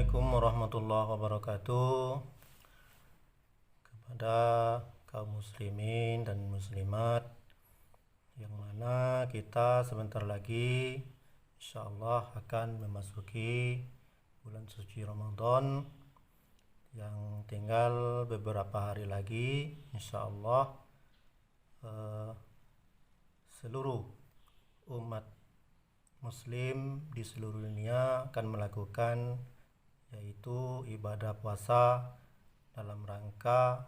Assalamualaikum warahmatullahi wabarakatuh. Kepada kaum muslimin dan muslimat, yang mana kita sebentar lagi insyaallah akan memasuki bulan suci Ramadan, yang tinggal beberapa hari lagi insyaallah seluruh umat muslim di seluruh dunia akan melakukan yaitu ibadah puasa dalam rangka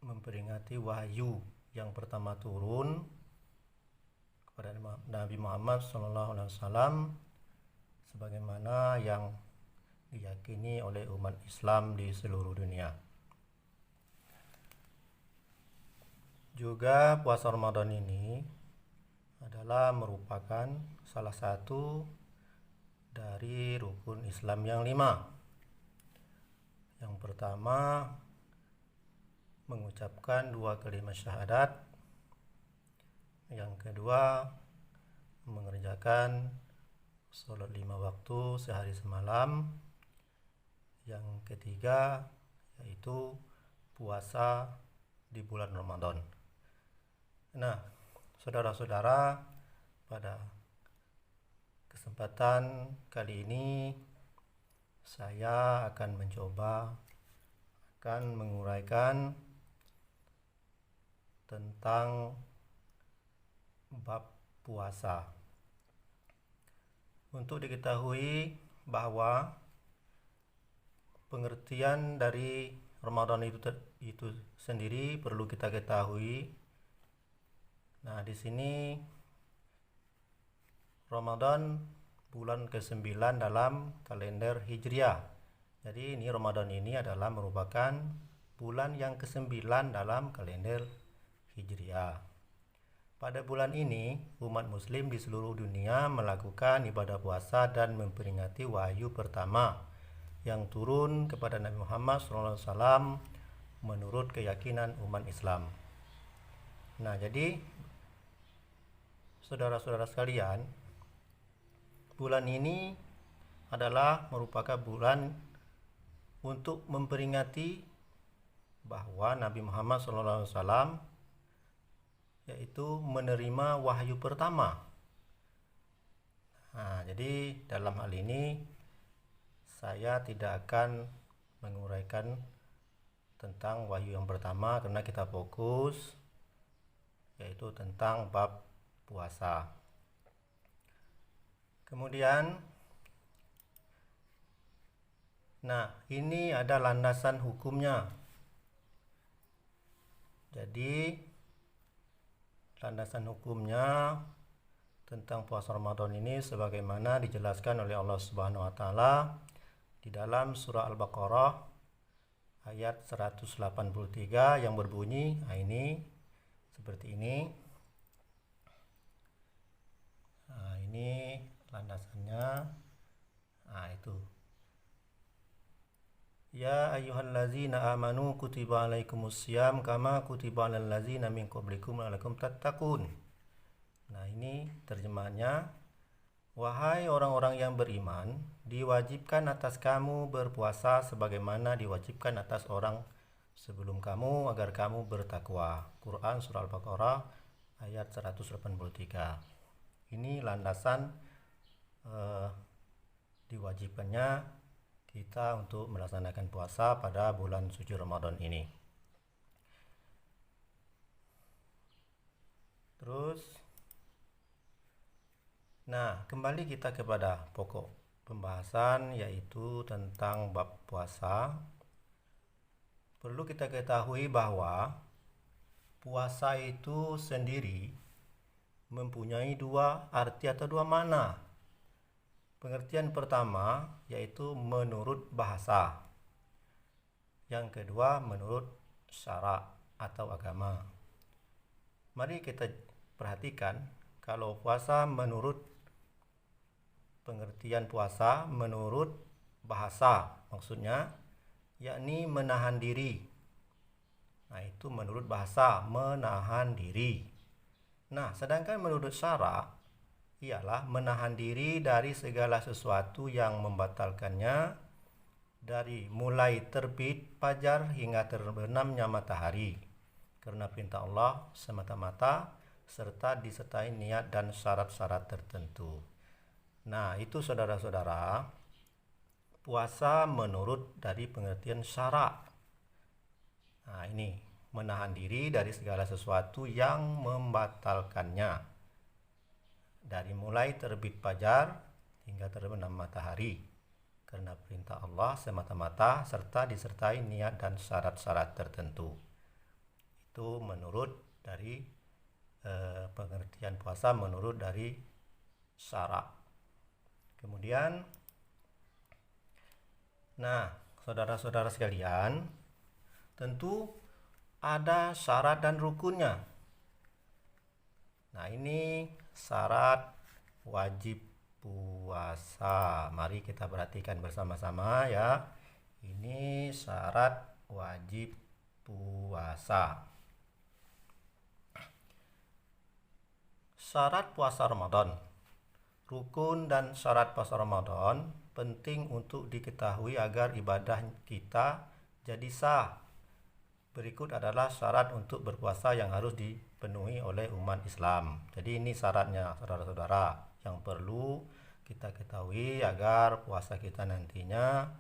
memperingati wahyu yang pertama turun kepada Nabi Muhammad SAW, sebagaimana yang diyakini oleh umat Islam di seluruh dunia. Juga puasa Ramadan ini adalah merupakan salah satu dari rukun Islam yang 5. Yang pertama, mengucapkan 2 kalimat syahadat. Yang kedua, mengerjakan sholat 5 waktu sehari semalam. Yang ketiga, yaitu puasa di bulan Ramadan. Nah, saudara-saudara, pada kesempatan kali ini saya akan menguraikan tentang bab puasa. Untuk diketahui bahwa pengertian dari Ramadan itu sendiri perlu kita ketahui. Nah, di sini Ramadan bulan ke-9 dalam kalender Hijriah. Jadi ini Ramadan ini adalah merupakan bulan yang ke-9 dalam kalender Hijriah. Pada bulan ini, umat muslim di seluruh dunia melakukan ibadah puasa dan memperingati wahyu pertama yang turun kepada Nabi Muhammad SAW menurut keyakinan umat Islam. Nah, jadi saudara-saudara sekalian, bulan ini adalah merupakan bulan untuk memperingati bahwa Nabi Muhammad SAW yaitu menerima wahyu pertama. Nah, jadi dalam hal ini saya tidak akan menguraikan tentang wahyu yang pertama karena kita fokus yaitu tentang bab puasa. Kemudian, nah, ini ada landasan hukumnya. Jadi landasan hukumnya tentang puasa Ramadan ini sebagaimana dijelaskan oleh Allah Subhanahu wa taala di dalam surah Al-Baqarah ayat 183 yang berbunyi, ini seperti ini. Nah, ini landasannya. Nah, itu. Ya ayyuhallazina amanu kutiba alaikumussyam kama kutiba alal ladzina min qablikum la'allakum tattaqun. Nah, ini terjemahannya. Wahai orang-orang yang beriman, diwajibkan atas kamu berpuasa sebagaimana diwajibkan atas orang sebelum kamu agar kamu bertakwa. Quran surah Al-Baqarah ayat 183. Ini landasan diwajibkannya kita untuk melaksanakan puasa pada bulan suci Ramadan ini. Terus, nah, kembali kita kepada pokok pembahasan yaitu tentang bab puasa. Perlu kita ketahui bahwa puasa itu sendiri mempunyai 2 arti atau 2 makna. Pengertian pertama yaitu menurut bahasa. Yang kedua menurut syara atau agama. Mari kita perhatikan kalau puasa menurut pengertian puasa menurut bahasa, maksudnya yakni menahan diri. Nah, itu menurut bahasa, menahan diri. Nah, sedangkan menurut syara ialah menahan diri dari segala sesuatu yang membatalkannya, dari mulai terbit fajar hingga terbenamnya matahari, karena perintah Allah semata-mata serta disertai niat dan syarat-syarat tertentu. Nah, itu saudara-saudara, puasa menurut dari pengertian syarak. Nah, ini menahan diri dari segala sesuatu yang membatalkannya, dari mulai terbit fajar hingga terbenam matahari, karena perintah Allah semata-mata serta disertai niat dan syarat-syarat tertentu. Itu menurut dari pengertian puasa menurut dari syarak. Kemudian, nah, saudara-saudara sekalian, tentu ada syarat dan rukunnya. Nah, ini syarat wajib puasa. Mari kita perhatikan bersama-sama ya. Ini syarat wajib puasa. Syarat puasa Ramadan. Rukun dan syarat puasa Ramadan penting untuk diketahui agar ibadah kita jadi sah. Berikut adalah syarat untuk berpuasa yang harus dipenuhi oleh umat Islam. Jadi ini syaratnya, saudara-saudara, yang perlu kita ketahui agar puasa kita nantinya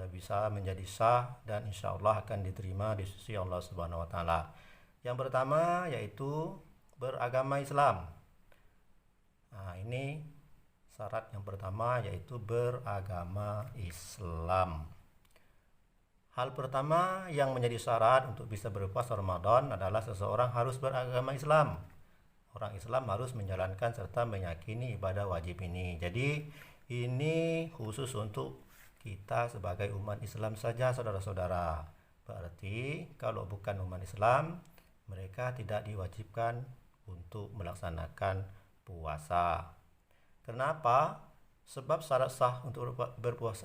bisa menjadi sah dan insya Allah akan diterima di sisi Allah Subhanahu wa Ta'ala. Yang pertama yaitu beragama Islam. Nah, ini syarat yang pertama yaitu beragama Islam. Hal pertama yang menjadi syarat untuk bisa berpuasa Ramadan adalah seseorang harus beragama Islam. Orang Islam harus menjalankan serta meyakini ibadah wajib ini. Jadi ini khusus untuk kita sebagai umat Islam saja, saudara-saudara. Berarti kalau bukan umat Islam, mereka tidak diwajibkan untuk melaksanakan puasa. Kenapa? Sebab syarat sah untuk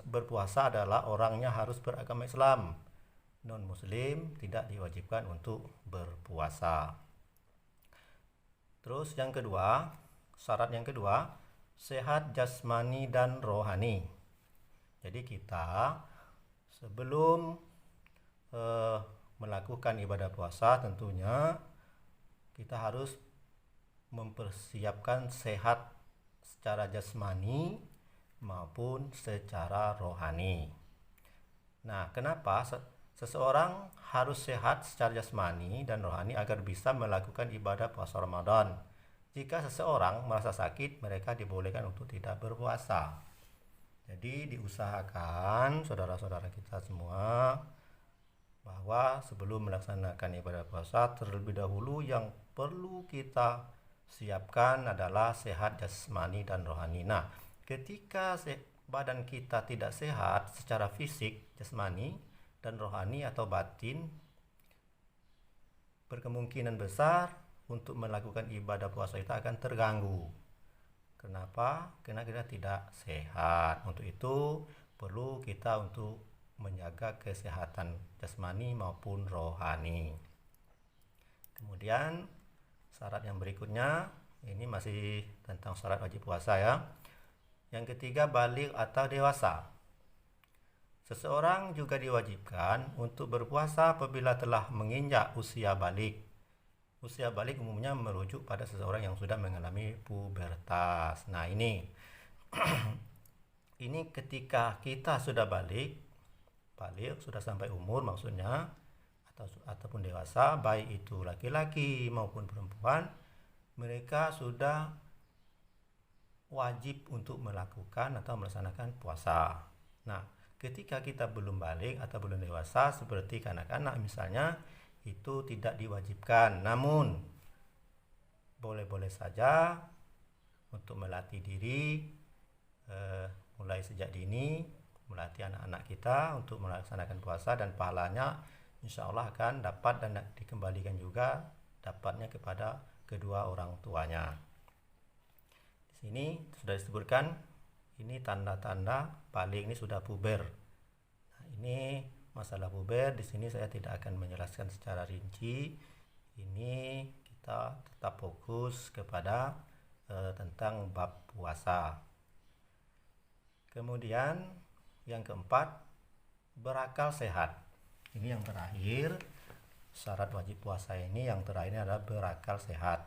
berpuasa adalah orangnya harus beragama Islam. Non-muslim tidak diwajibkan untuk berpuasa. Terus yang kedua, syarat yang kedua, sehat jasmani dan rohani. Jadi kita sebelum melakukan ibadah puasa tentunya kita harus mempersiapkan sehat secara jasmani maupun secara rohani. Nah, kenapa seseorang harus sehat secara jasmani dan rohani agar bisa melakukan ibadah puasa Ramadan? Jika seseorang merasa sakit, mereka dibolehkan untuk tidak berpuasa. Jadi diusahakan saudara-saudara kita semua bahwa sebelum melaksanakan ibadah puasa terlebih dahulu yang perlu kita siapkan adalah sehat jasmani dan rohani. Nah, ketika badan kita tidak sehat secara fisik, jasmani, dan rohani atau batin, berkemungkinan besar untuk melakukan ibadah puasa itu akan terganggu. Kenapa? Karena kita tidak sehat. Untuk itu perlu kita untuk menjaga kesehatan jasmani maupun rohani. Kemudian syarat yang berikutnya, ini masih tentang syarat wajib puasa ya. Yang ketiga, baligh atau dewasa. Seseorang juga diwajibkan untuk berpuasa apabila telah menginjak usia baligh. Usia baligh umumnya merujuk pada seseorang yang sudah mengalami pubertas. Nah, ini ini ketika kita sudah baligh sudah sampai umur maksudnya, ataupun dewasa, baik itu laki-laki maupun perempuan, mereka sudah wajib untuk melakukan atau melaksanakan puasa. Nah, ketika kita belum balik atau belum dewasa seperti kanak-kanak misalnya, itu tidak diwajibkan. Namun boleh-boleh saja untuk melatih diri mulai sejak dini, melatih anak-anak kita untuk melaksanakan puasa, dan pahalanya insya Allah akan dapat dan dikembalikan juga dapatnya kepada kedua orang tuanya. Di sini sudah disebutkan ini tanda-tanda baligh ini sudah puber. Nah, ini masalah puber di sini saya tidak akan menjelaskan secara rinci. Ini kita tetap fokus kepada tentang bab puasa. Kemudian yang keempat, berakal sehat. Ini yang terakhir, syarat wajib puasa ini yang terakhir adalah berakal sehat.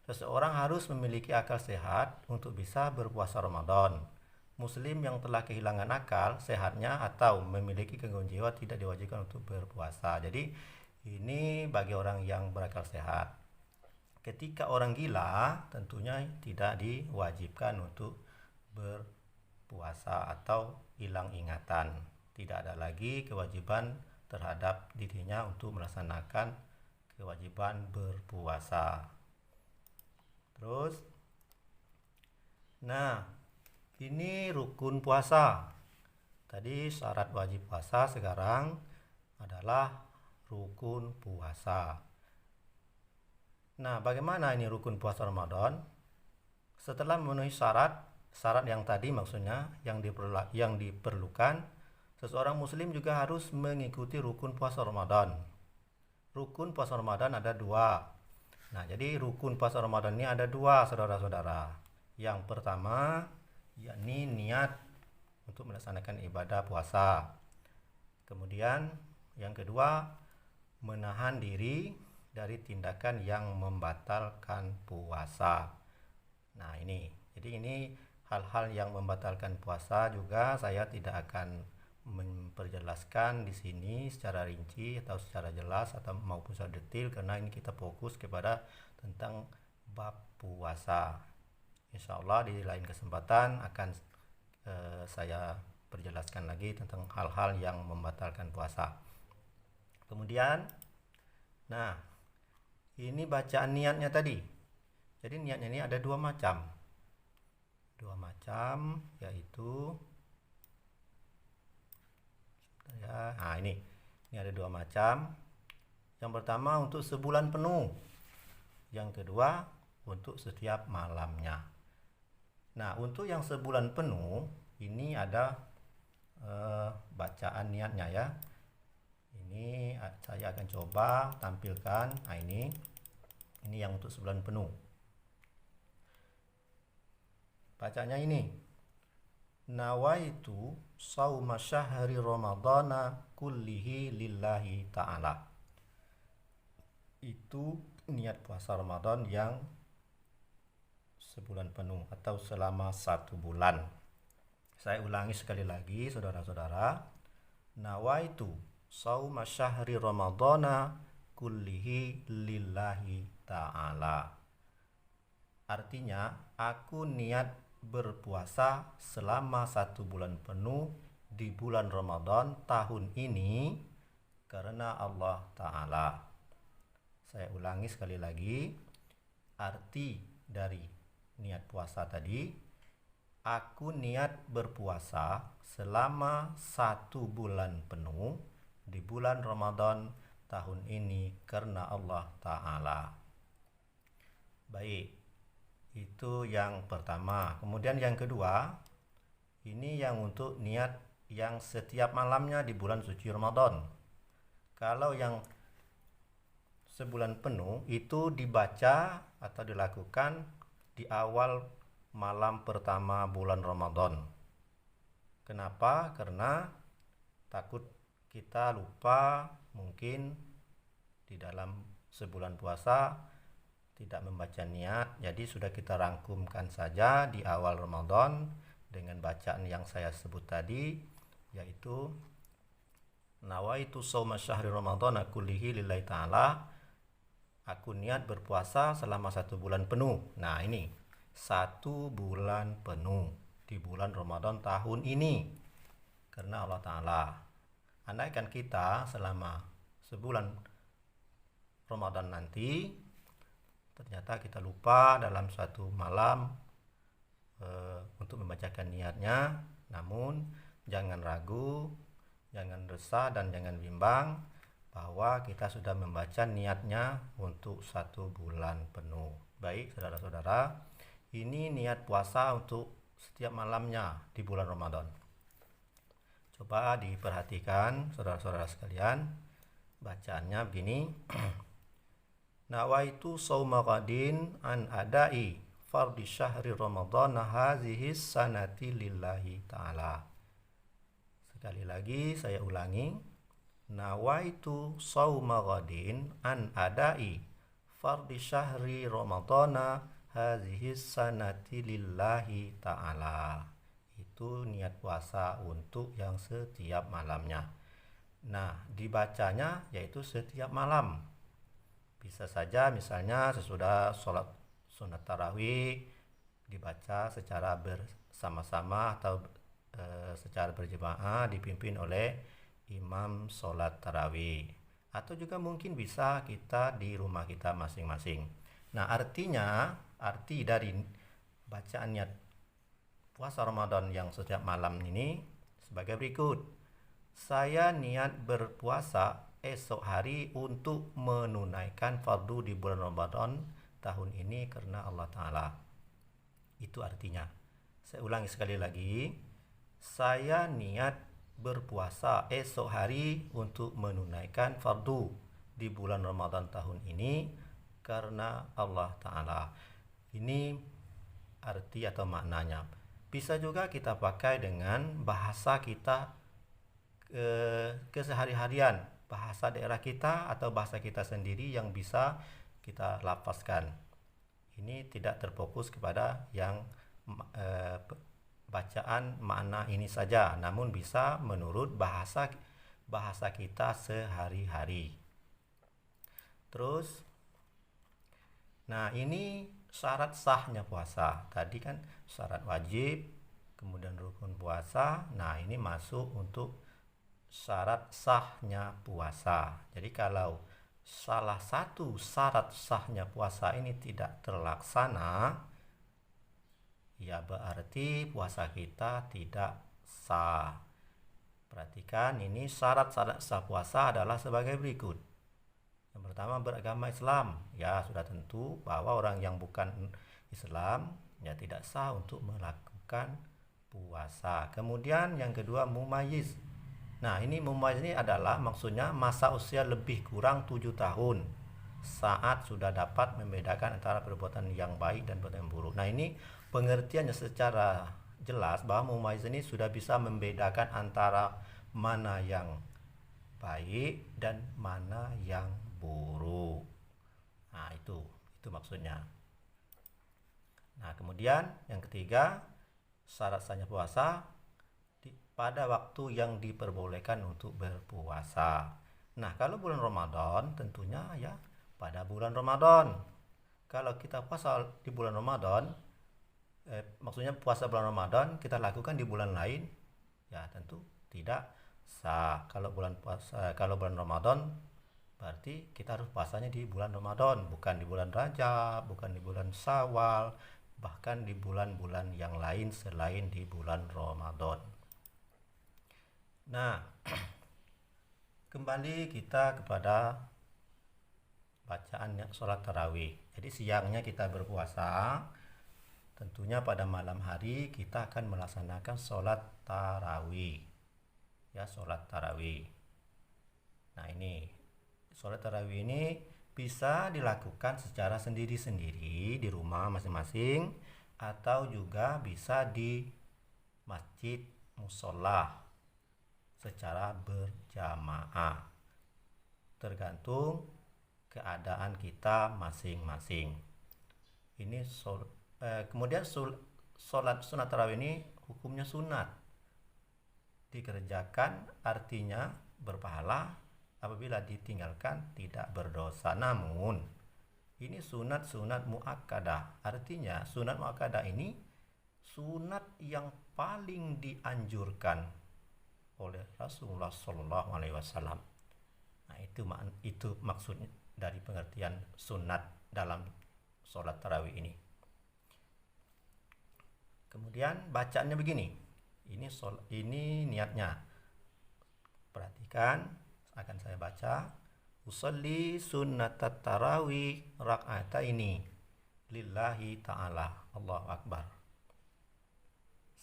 Seseorang harus memiliki akal sehat untuk bisa berpuasa Ramadan. Muslim yang telah kehilangan akal sehatnya atau memiliki gangguan jiwa tidak diwajibkan untuk berpuasa. Jadi ini bagi orang yang berakal sehat. Ketika orang gila tentunya tidak diwajibkan untuk berpuasa atau hilang ingatan. Tidak ada lagi kewajiban terhadap dirinya untuk melaksanakan kewajiban berpuasa. Terus, nah ini rukun puasa. Tadi syarat wajib puasa, sekarang adalah rukun puasa. Nah, bagaimana ini rukun puasa Ramadan? Setelah memenuhi syarat yang tadi maksudnya yang diperlukan, seseorang muslim juga harus mengikuti rukun puasa Ramadan. Rukun puasa Ramadan ada dua. Nah, jadi rukun puasa Ramadan ini ada dua, saudara-saudara. Yang pertama, yakni niat untuk melaksanakan ibadah puasa. Kemudian yang kedua, menahan diri dari tindakan yang membatalkan puasa. Nah, jadi ini hal-hal yang membatalkan puasa juga saya tidak akan memperjelaskan di sini secara rinci atau secara jelas atau maupun secara detail, karena ini kita fokus kepada tentang bab puasa. Insya Allah di lain kesempatan akan saya perjelaskan lagi tentang hal-hal yang membatalkan puasa. Kemudian, nah ini bacaan niatnya tadi. Jadi niatnya ini ada dua macam, yaitu nah ini ada dua macam. Yang pertama untuk sebulan penuh, yang kedua untuk setiap malamnya. Nah, untuk yang sebulan penuh ini ada bacaan niatnya ya. Ini saya akan coba tampilkan. Nah, ini yang untuk sebulan penuh. Bacanya ini, nawaitu shauma syahri ramadhana kullihi lillahi ta'ala. Itu niat puasa Ramadan yang sebulan penuh atau selama 1 bulan. Saya ulangi sekali lagi, saudara-saudara. Nawaitu shauma syahri ramadhana kullihi lillahi ta'ala. Artinya, aku niat berpuasa selama 1 bulan penuh di bulan Ramadan tahun ini karena Allah Ta'ala. Saya ulangi sekali lagi, arti dari niat puasa tadi, aku niat berpuasa selama 1 bulan penuh di bulan Ramadan tahun ini karena Allah Ta'ala. Baik, itu yang pertama. Kemudian yang kedua, ini yang untuk niat yang setiap malamnya di bulan suci Ramadan. Kalau yang sebulan penuh itu dibaca atau dilakukan di awal malam pertama bulan Ramadan. Kenapa? Karena takut kita lupa, mungkin di dalam sebulan puasa tidak membaca niat, jadi sudah kita rangkumkan saja di awal Ramadan dengan bacaan yang saya sebut tadi, yaitu nawaitu shauma syahri ramadhana kullihi lillahi ta'ala. Aku niat berpuasa selama 1 bulan penuh. Nah, ini 1 bulan penuh di bulan Ramadan tahun ini karena Allah Ta'ala. Andaikan kita selama sebulan Ramadan nanti ternyata kita lupa dalam suatu malam untuk membacakan niatnya, namun jangan ragu, jangan resah dan jangan bimbang bahwa kita sudah membaca niatnya untuk 1 bulan penuh. Baik, saudara-saudara, ini niat puasa untuk setiap malamnya di bulan Ramadan. Coba diperhatikan saudara-saudara sekalian, bacaannya begini. Nawaitu shauma qadin an adai fardi syahri Ramadan hazihi sanati lillahi ta'ala. Sekali lagi saya ulangi. Nawaitu sauma ghadin an adai fardi syahri Ramadana hazihi sanati lillahi ta'ala. Itu niat puasa untuk yang setiap malamnya. Nah, dibacanya yaitu setiap malam. Bisa saja misalnya sesudah sholat sunat tarawih dibaca secara bersama-sama atau secara berjemaah dipimpin oleh imam sholat tarawih, atau juga mungkin bisa kita di rumah kita masing-masing. Nah, arti dari bacaan niat puasa Ramadan yang setiap malam ini sebagai berikut. Saya niat berpuasa esok hari untuk menunaikan fardu di bulan Ramadan tahun ini karena Allah Ta'ala. Itu artinya. Saya ulangi sekali lagi. Saya niat berpuasa esok hari untuk menunaikan fardu di bulan Ramadan tahun ini karena Allah Ta'ala. Ini arti atau maknanya. Bisa juga kita pakai dengan bahasa kita kesehari-harian, bahasa daerah kita atau bahasa kita sendiri yang bisa kita lafazkan. Ini tidak terfokus kepada yang bacaan makna ini saja, namun bisa menurut bahasa kita sehari-hari. Terus, nah ini syarat sahnya puasa. Tadi kan syarat wajib, kemudian rukun puasa. Nah, ini masuk untuk syarat sahnya puasa. Jadi kalau salah satu syarat sahnya puasa ini tidak terlaksana, ya berarti puasa kita tidak sah. Perhatikan, ini syarat-syarat sah puasa adalah sebagai berikut. Yang pertama, beragama Islam. Ya, sudah tentu bahwa orang yang bukan Islam ya tidak sah untuk melakukan puasa. Kemudian yang kedua, mumayyiz. Nah, ini mumayyiz ini adalah maksudnya masa usia lebih kurang 7 tahun saat sudah dapat membedakan antara perbuatan yang baik dan perbuatan yang buruk. Nah, ini pengertiannya secara jelas bahwa mumayyiz ini sudah bisa membedakan antara mana yang baik dan mana yang buruk. Nah, itu maksudnya. Nah, kemudian yang ketiga, syarat sahnya puasa pada waktu yang diperbolehkan untuk berpuasa. Nah, kalau bulan Ramadan tentunya ya pada bulan Ramadan. Kalau kita puasa di bulan Ramadan, maksudnya puasa bulan Ramadan kita lakukan di bulan lain, ya tentu tidak sah. Kalau bulan Ramadan berarti kita harus puasanya di bulan Ramadan, bukan di bulan Rajab, bukan di bulan Syawal, bahkan di bulan-bulan yang lain selain di bulan Ramadan. Nah, kembali kita kepada bacaan sholat tarawih. Jadi siangnya kita berpuasa, tentunya pada malam hari kita akan melaksanakan sholat tarawih. Ya, sholat tarawih. Nah, ini sholat tarawih ini bisa dilakukan secara sendiri-sendiri di rumah masing-masing, atau juga bisa di masjid mushola secara berjamaah, tergantung keadaan kita masing-masing. Ini kemudian sholat sunat tarawih ini hukumnya sunat, dikerjakan artinya berpahala, apabila ditinggalkan tidak berdosa. Namun ini sunat muakkadah, artinya sunat muakkadah ini sunat yang paling dianjurkan oleh Rasulullah SAW. Nah, itu maksudnya dari pengertian sunat dalam sholat tarawih ini. Kemudian bacaannya begini. Ini niatnya. Perhatikan, akan saya baca. Usolli sunnatat tarawih rak'ataini lillahi ta'ala. Allahu Akbar.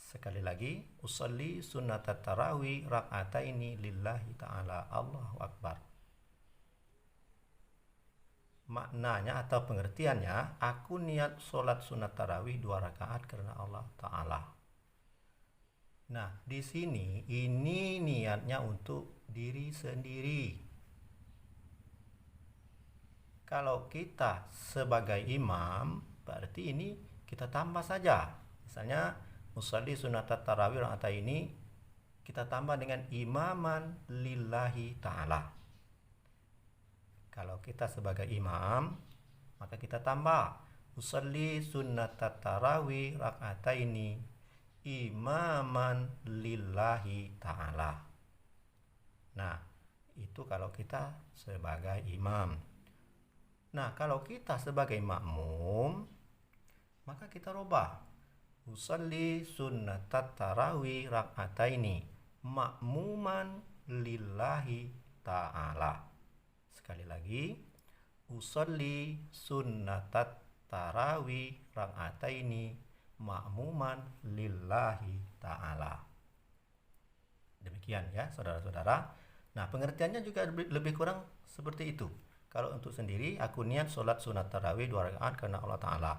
Sekali lagi, usolli sunnatat tarawih rak'ataini lillahi ta'ala. Allahu Akbar. maknanya atau pengertiannya, aku niat sholat sunat tarawih 2 rakaat karena Allah Ta'ala. Nah, di sini ini niatnya untuk diri sendiri. Kalau kita sebagai imam, berarti ini kita tambah saja. Misalnya, musalli sunat tarawih rakaat ini kita tambah dengan imaman lillahi ta'ala. Kalau kita sebagai imam, maka kita tambah usalli sunnat tarawih raka'ataini imaman lillahi ta'ala. Nah, itu kalau kita sebagai imam. Nah, kalau kita sebagai makmum, maka kita rubah usalli sunnat tarawih raka'ataini makmuman lillahi ta'ala. Sekali lagi, usolli sunnatat tarawih raka'ataini ma'muman lillahi ta'ala. Demikian ya saudara-saudara. Nah, pengertiannya juga lebih kurang seperti itu. Kalau untuk sendiri, aku niat sholat sunat tarawih 2 rakaat karena Allah Ta'ala.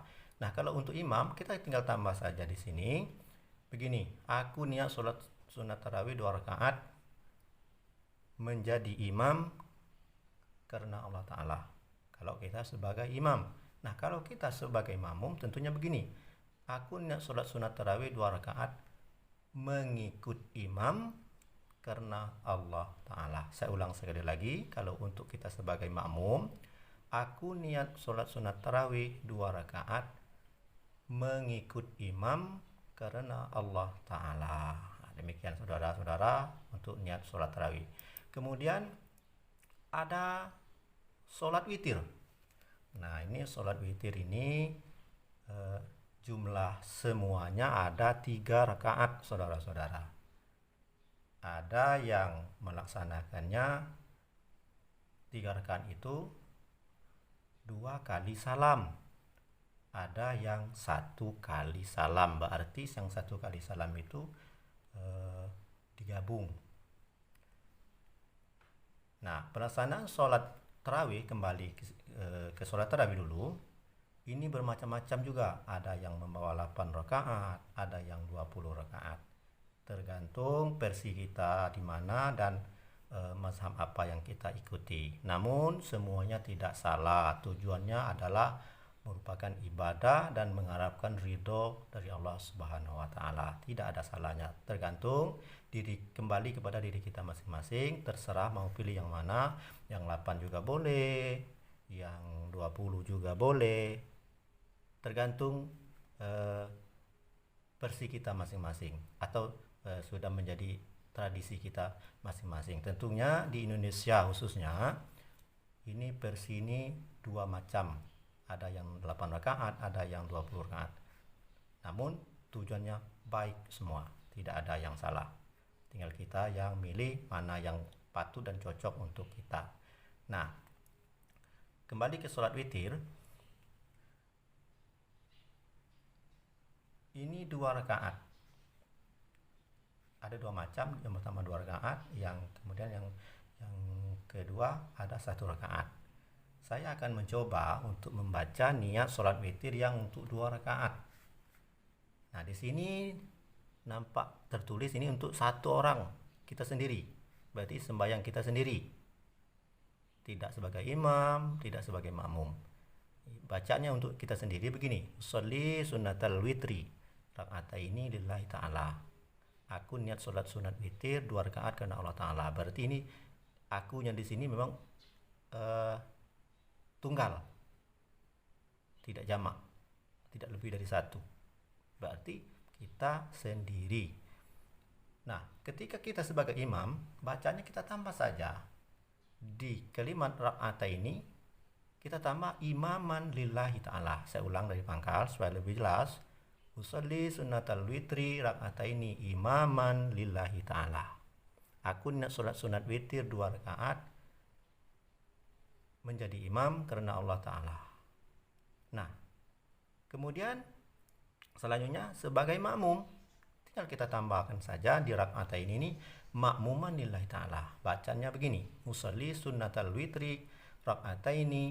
Nah, kalau untuk imam, kita tinggal tambah saja di sini. Begini, aku niat sholat sunat tarawih 2 rakaat menjadi imam karena Allah Ta'ala. Kalau kita sebagai imam. Nah, kalau kita sebagai makmum tentunya begini. Aku niat sholat sunat tarawih 2 rakaat mengikut imam karena Allah Ta'ala. Saya ulang sekali lagi. Kalau untuk kita sebagai makmum, aku niat sholat sunat tarawih 2 rakaat mengikut imam karena Allah Ta'ala. Nah, demikian saudara-saudara untuk niat sholat tarawih. Kemudian ada sholat witir. Nah, ini sholat witir ini jumlah semuanya ada 3 rakaat saudara-saudara. Ada yang melaksanakannya 3 rakaat itu 2 kali salam. Ada yang 1 kali salam. Berarti yang 1 kali salam itu digabung. Nah, pelaksanaan sholat tarawih, kembali ke sholat tarawih dulu, ini bermacam-macam juga. Ada yang membawa 8 rakaat, ada yang 20 rakaat. Tergantung versi kita di mana dan mazhab apa yang kita ikuti. Namun semuanya tidak salah. Tujuannya adalah merupakan ibadah dan mengharapkan ridho dari Allah Subhanahu wa Ta'ala. Tidak ada salahnya. Tergantung kembali kepada diri kita masing-masing. Terserah mau pilih yang mana. Yang 8 juga boleh, yang 20 juga boleh. Tergantung versi kita masing-masing atau sudah menjadi tradisi kita masing-masing. Tentunya di Indonesia khususnya ini versi ini 2 macam. Ada yang 8 rakaat, ada yang 20 rakaat. Namun tujuannya baik semua, tidak ada yang salah. Tinggal kita yang milih mana yang patut dan cocok untuk kita. Nah, kembali ke sholat witir. Ini 2 rakaat. Ada 2 macam, yang pertama 2 rakaat, yang kemudian yang kedua ada 1 rakaat. Saya akan mencoba untuk membaca niat sholat witir yang untuk 2 rakaat. Nah, di sini nampak tertulis ini untuk 1 orang, kita sendiri. Berarti sembahyang kita sendiri. Tidak sebagai imam, tidak sebagai makmum. Bacanya untuk kita sendiri begini. Sholli sunnatal witri raka'ataini lillahi ta'ala. Aku niat sholat sunat witir 2 rakaat karena Allah Ta'ala. Berarti ini akunya di sini memang tunggal, tidak jamak, tidak lebih dari 1. Berarti kita sendiri. Nah, ketika kita sebagai imam, bacanya kita tambah saja di kalimat rakaat ini, kita tambah imaman lillahi ta'ala. Saya ulang dari pangkal supaya lebih jelas. Usolli sunnatal witri raka'ataini imaman lillahi ta'ala. Aku niat sholat sunat witir 2 rakaat menjadi imam karena Allah Ta'ala. Nah, kemudian selanjutnya sebagai makmum, tinggal kita tambahkan saja di rakaat ini makmuman lillahi ta'ala. Bacanya begini. Usolli sunnatal witri raka'ataini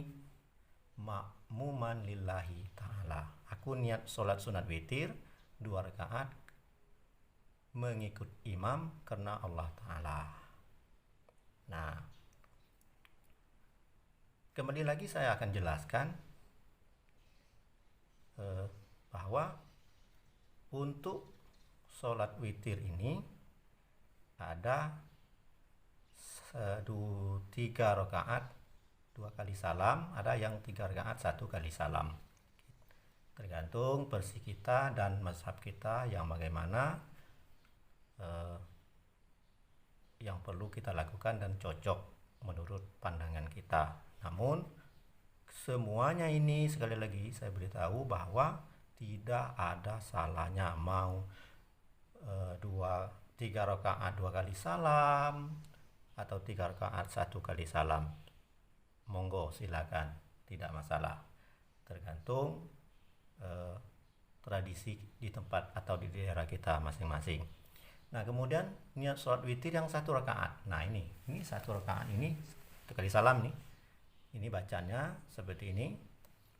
ma'muman lillahi ta'ala. Aku niat sholat sunat witir 2 rakaat mengikut imam karena Allah Ta'ala. Nah, kembali lagi saya akan jelaskan bahwa untuk sholat witir ini ada 3 rakaat 2 kali salam, ada yang 3 rakaat 1 kali salam. Tergantung versi kita dan mazhab kita yang bagaimana yang perlu kita lakukan dan cocok menurut pandangan kita. Namun semuanya ini sekali lagi saya beritahu bahwa tidak ada salahnya mau 3 rakaat 2 kali salam atau 3 rakaat 1 kali salam. Monggo silakan, tidak masalah. Tergantung tradisi di tempat atau di daerah kita masing-masing. Nah, kemudian niat sholat witir yang 1 rakaat. Nah, ini 1 rakaat ini 1 kali salam nih. Ini bacanya seperti ini.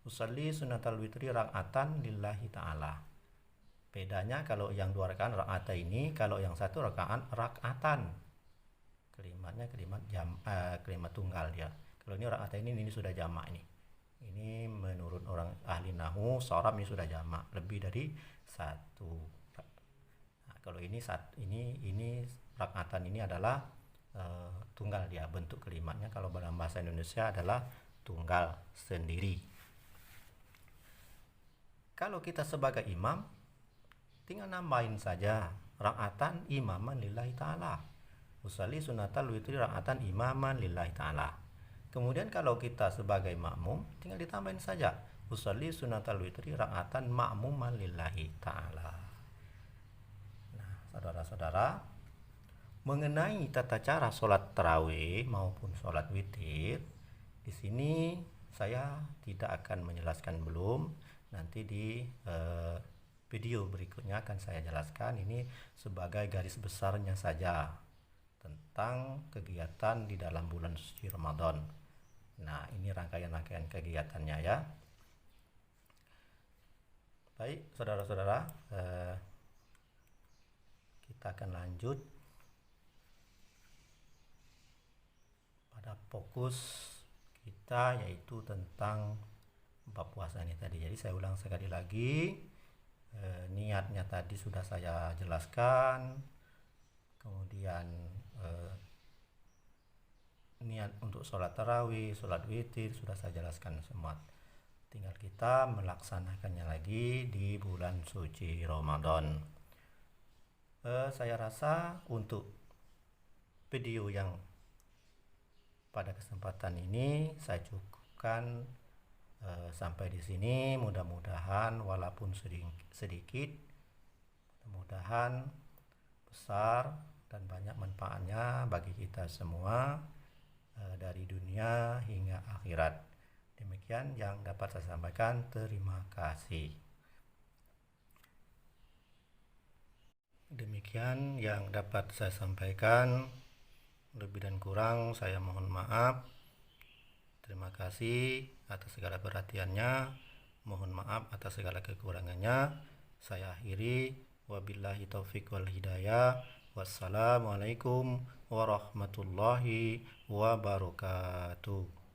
Usalli sunatal witri raka'atan lillahi ta'ala. Bedanya kalau yang 2 rakaat rakaat ini, kalau yang 1 rakaat raka'atan. Kalimatnya kalimat tunggal dia. Kalau ini rakaat ini sudah jamak ini. Ini menurut orang ahli nahwu, shorab ini sudah jamak, lebih dari 1. Nah, kalau ini rakaatan ini adalah tunggal dia, bentuk kalimatnya kalau dalam bahasa Indonesia adalah tunggal sendiri. Kalau kita sebagai imam tinggal nambahin saja rakaatan imaman lillahi ta'ala. Usalli sunatal witri rakaatan imaman lillahi ta'ala. Kemudian kalau kita sebagai makmum tinggal ditambahin saja usalli sunatal witri rakaatan ma'muman lillahi ta'ala. Nah, saudara-saudara, mengenai tata cara sholat tarawih maupun sholat witir, di sini saya tidak akan menjelaskan belum. Nanti di video berikutnya akan saya jelaskan. Ini sebagai garis besarnya saja tentang kegiatan di dalam bulan suci Ramadan. Nah, ini rangkaian-rangkaian kegiatannya ya. Baik, saudara-saudara, kita akan lanjut pada fokus kita, yaitu tentang bab puasa ini tadi. Jadi saya ulang sekali lagi, niatnya tadi sudah saya jelaskan. Kemudian niat untuk sholat tarawih, sholat witir sudah saya jelaskan semua. Tinggal kita melaksanakannya lagi di bulan suci Ramadan. Saya rasa untuk video yang pada kesempatan ini saya cukupkan sampai di sini. Mudah-mudahan walaupun sedikit, mudah-mudahan besar dan banyak manfaatnya bagi kita semua dari dunia hingga akhirat. Demikian yang dapat saya sampaikan. Terima kasih. Demikian yang dapat saya sampaikan. Lebih dan kurang saya mohon maaf. Terima kasih atas segala perhatiannya. Mohon maaf atas segala kekurangannya. Saya akhiri. Wabillahi taufiq wal hidayah. Wassalamualaikum warahmatullahi wabarakatuh.